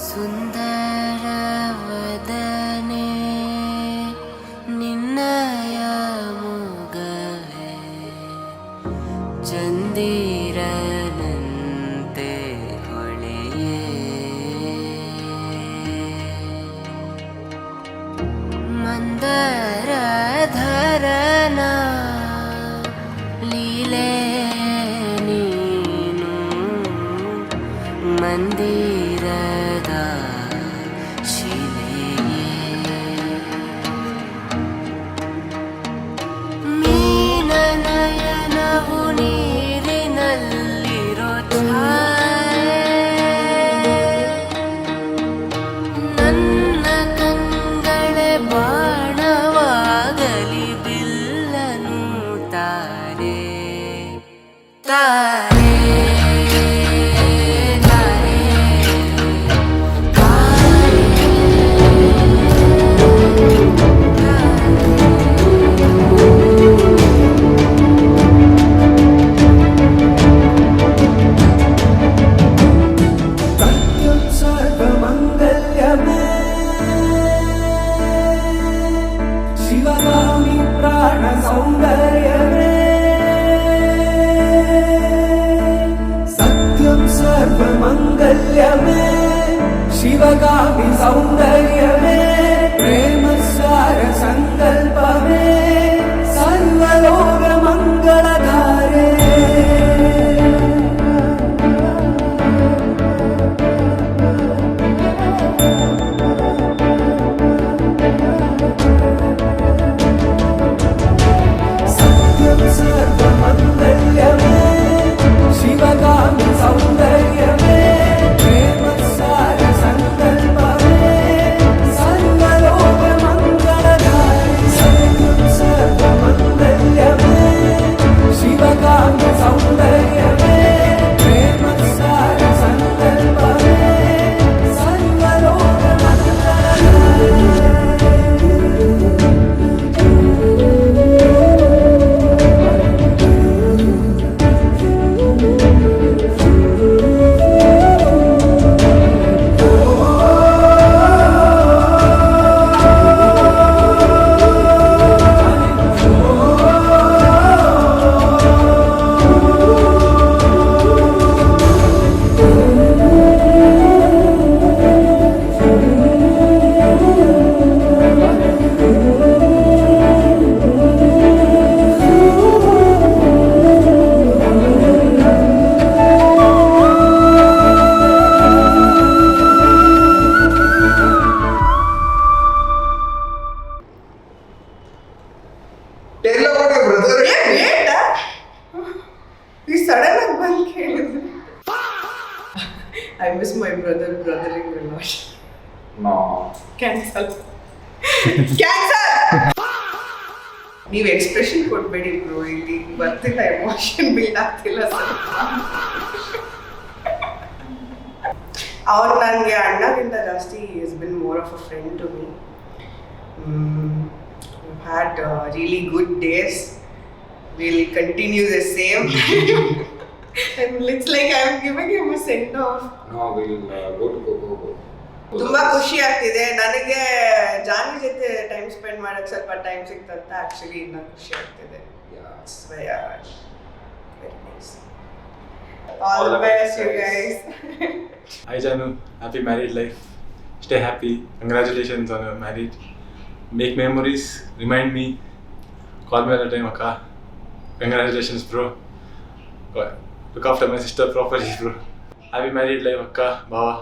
ಸುಂದರವದನೆ ನಿನ್ನಯ ಮೊಗವೇ ಚಂದಿರನಂತೆ ಹೊಳೆಯೇ ಮಂದರಧರನ ಲೀಲೆ ನೀನು ಮಂದಿರದ ಶಿಲೆಯೇ ಮೀನನಯನವು ನೀರಿನಲ್ಲಿರೋ ಛಾಯೆ ನನ್ನ ಕಂಗಳೆ ಬಾಣವಾಗಲಿ ಬಿಲ್ಲನು ತಾರೆ ತಾರೆ ಶಿವಗಾಮಿ ಪ್ರಾಣ ಸೌಂದರ್ಯವೇ ಸತ್ಯಂ ಸರ್ವಮಂಗಲ್ಯವೇ ಶಿವಗಾಮಿ ಸೌಂದರ್ಯವೇ ಪ್ರೇಮ ಸಾರ ಸಂಕಲ್ಪವೇ ಸರ್ವಲೋಕ ಮಂಗಳಧಾರೆ ಸರ್ವಮಂಗಲ್ಯವೇ ಶಿವಗಾಮಿ ಸೌಂದರ್ಯವೇ ಪ್ರೇಮ ಸಾರ ಸಂಕಲ್ಪವೇ ಸರ್ವಲೋಕ ಮಂಗಳಧಾರೆ ಸತ್ಯಂ ಸರ್ವಮಂಗಲ್ಯವೇ ಶಿವಗಾಮಿ ಸೌಂದರ್ಯವೇ ಪ್ರೇಮ ಸಾರ ಸಂಕಲ್ಪವೇ ಸರ್ವಲೋಕ ಮಂಗಳಧಾರೆ Tell about your brother. Wait. You suddenly ಬಂದು ಕೇಳಿದ್ರು. I miss my brothering a lot. No. Cancel. ನೀವು ಎಕ್ಸ್ಪ್ರೆಷನ್ ಕೊಡ್ಬೇಡಿ ಬ್ರೋ, ಇಲ್ಲಿ ಬರ್ತಿಲ್ಲ, ಎಮೋಷನ್ ಬಿಲ್ಡ್ ಆಗ್ತಿಲ್ಲ ಸರ್. ಅವ್ರು ನನಗೆ ಅಣ್ಣಗಿಂತ ಜಾಸ್ತಿ is been more of a friend to me. Had really good days. We'll continue the same. It's like I'm giving him a send off. No, we'll go to Coco. ತುಂಬಾ ಖುಷಿ ಆಗ್ತಿದೆ ನನಗೆ. ಜಾನಿ ಜೊತೆ ಟೈಮ್ ಸ್ಪೆಂಡ್ ಮಾಡಕ್ಕೆ ಸ್ವಲ್ಪ time ಸಿಕ್ತಂತ actually ಇನ್ನ ಖುಷಿ ಆಗ್ತಿದೆ. Very nice. All the best you guys. Hi Janu, happy married life. Stay happy. Congratulations on your marriage. Make memories, remind me, call me all the time, Akka. Congratulations, bro. Look after my sister properly, bro. Happy married life, Akka, Baba.